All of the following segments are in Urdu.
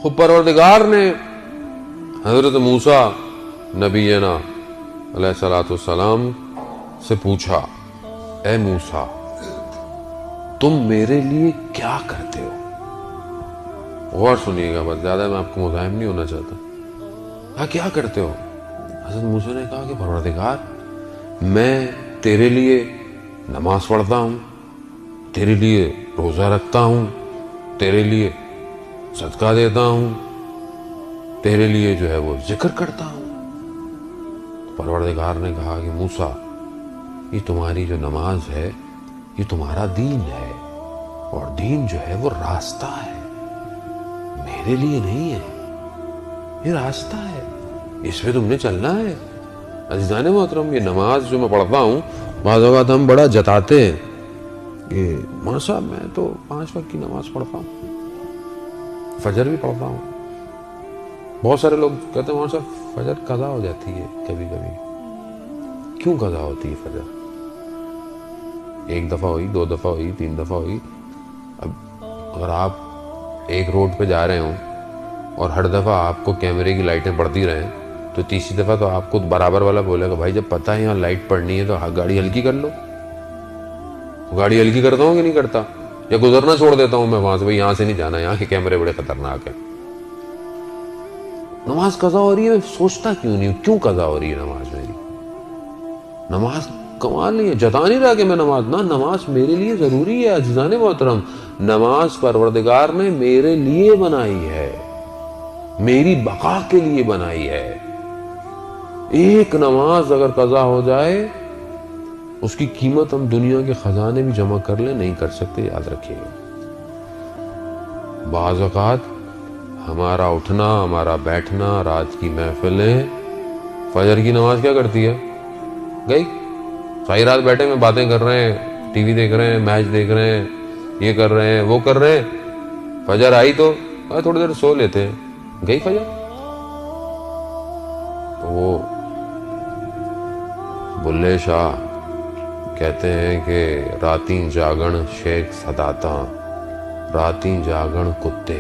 خود پروردگار نے حضرت موسیٰ نبینا علیہ الصلوۃ والسلام سے پوچھا، اے موسیٰ تم میرے لیے کیا کرتے ہو؟ غور سنیے گا، بس زیادہ میں آپ کو مزاحم نہیں ہونا چاہتا. ہاں کیا کرتے ہو؟ حضرت موسیٰ نے کہا کہ پروردگار میں تیرے لیے نماز پڑھتا ہوں، تیرے لیے روزہ رکھتا ہوں، تیرے لیے صدقہ دیتا ہوں، تیرے لیے جو ہے وہ ذکر کرتا ہوں. پروردگار نے کہا کہ موسیٰ یہ تمہاری جو نماز ہے یہ تمہارا دین ہے، اور دین جو ہے وہ راستہ ہے، میرے لیے نہیں ہے، یہ راستہ ہے، اس پہ تم نے چلنا ہے. عزیزان محترم، یہ نماز جو میں پڑھتا ہوں بعض اوقات ہم بڑا جتاتے ہیں کہ ماں صاحب میں تو 5 وقت کی نماز پڑھتا ہوں، فجر بھی پڑھتا ہوں. بہت سارے لوگ کہتے ہیں ماں صاحب فجر قضا ہو جاتی ہے کبھی کبھی. کیوں قضا ہوتی ہے فجر؟ 1 دفعہ ہوئی، 2 دفعہ ہوئی، 3 دفعہ ہوئی. اب اگر آپ ایک روڈ پہ جا رہے ہوں اور ہر دفعہ آپ کو کیمرے کی لائٹیں پڑتی رہیں تو تیسری دفعہ تو آپ کو برابر والا بولے گا بھائی جب پتہ ہے یہاں لائٹ پڑنی ہے تو گاڑی ہلکی کر لو. گاڑی ہلکی کرتا ہوں کہ نہیں کرتا؟ یا گزرنا چھوڑ دیتا ہوں میں وہاں سے، بھائی یہاں سے نہیں جانا، یہاں کے کیمرے بڑے خطرناک ہیں. نماز قضا ہو رہی ہے، میں سوچتا کیوں نہیں ہوں کیوں قضا ہو رہی ہے نماز میری؟ نماز کمال نہیں ہے، جتا نہیں رہا کہ میں نماز میرے لیے ضروری ہے. عزیزان محترم، نماز پروردگار نے میرے لیے بنائی ہے، میری بقا کے لیے بنائی ہے. ایک نماز اگر قضا ہو جائے اس کی قیمت ہم دنیا کے خزانے بھی جمع کر لیں نہیں کر سکتے، یاد رکھیے گا. بعض اوقات ہمارا اٹھنا، ہمارا بیٹھنا، رات کی محفلیں، فجر کی نماز کیا کرتی ہے؟ گئی. ساری رات بیٹھے میں باتیں کر رہے ہیں، ٹی وی دیکھ رہے ہیں، میچ دیکھ رہے ہیں، یہ کر رہے ہیں، وہ کر رہے ہیں. فجر آئی تو تھوڑی دیر سو لیتے ہیں، گئی فجر. تو وہ بلے شاہ کہتے ہیں کہ راتیں جاگن شیخ سداتا، راتیں جاگن کتے.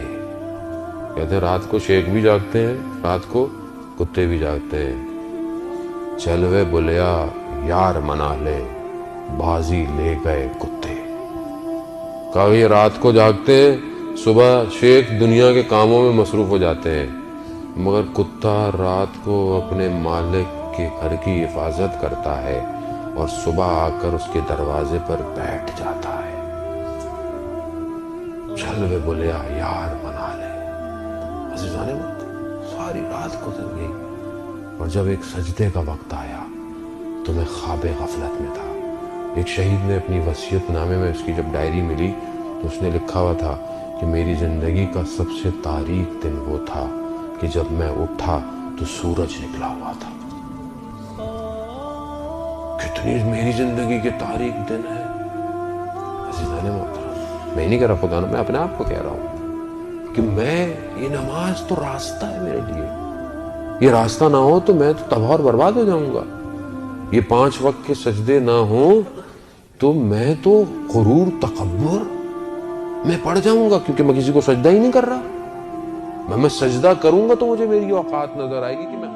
کہتے ہیں رات کو شیخ بھی جاگتے ہیں، رات کو کتے بھی جاگتے ہیں. چلوے بلیا یار منا لے، بازی لے گئے کتے. کہا یہ رات کو جاگتے ہیں، صبح شیخ دنیا کے کاموں میں مصروف ہو جاتے ہیں، مگر کتا رات کو اپنے مالک کے گھر کی حفاظت کرتا ہے اور صبح آ کر اس کے دروازے پر بیٹھ جاتا ہے. چلوے بلیا یار منا لے. عزیزان ساری رات گزر گئی اور جب ایک سجدے کا وقت آیا تو میں خواب غفلت میں تھا. ایک شہید نے اپنی وصیت نامے میں اس کی جب ڈائری ملی تو اس نے لکھا ہوا تھا کہ میری زندگی کا سب سے تاریک دن وہ تھا کہ جب میں اٹھا تو سورج نکلا ہوا تھا. کتنی میری زندگی کے تاریک دن ہے. عزیزان محترم، میں نہیں کہہ رہا خدا نے، میں اپنے آپ کو کہہ رہا ہوں کہ یہ نماز تو راستہ ہے میرے لیے. یہ راستہ نہ ہو تو میں تو تباہ اور برباد ہو جاؤں گا. یہ 5 وقت کے سجدے نہ ہوں تو میں تو غرور تکبر میں پڑ جاؤں گا، کیونکہ میں کسی کو سجدہ ہی نہیں کر رہا. میں سجدہ کروں گا تو مجھے میری اوقات نظر آئے گی کہ میں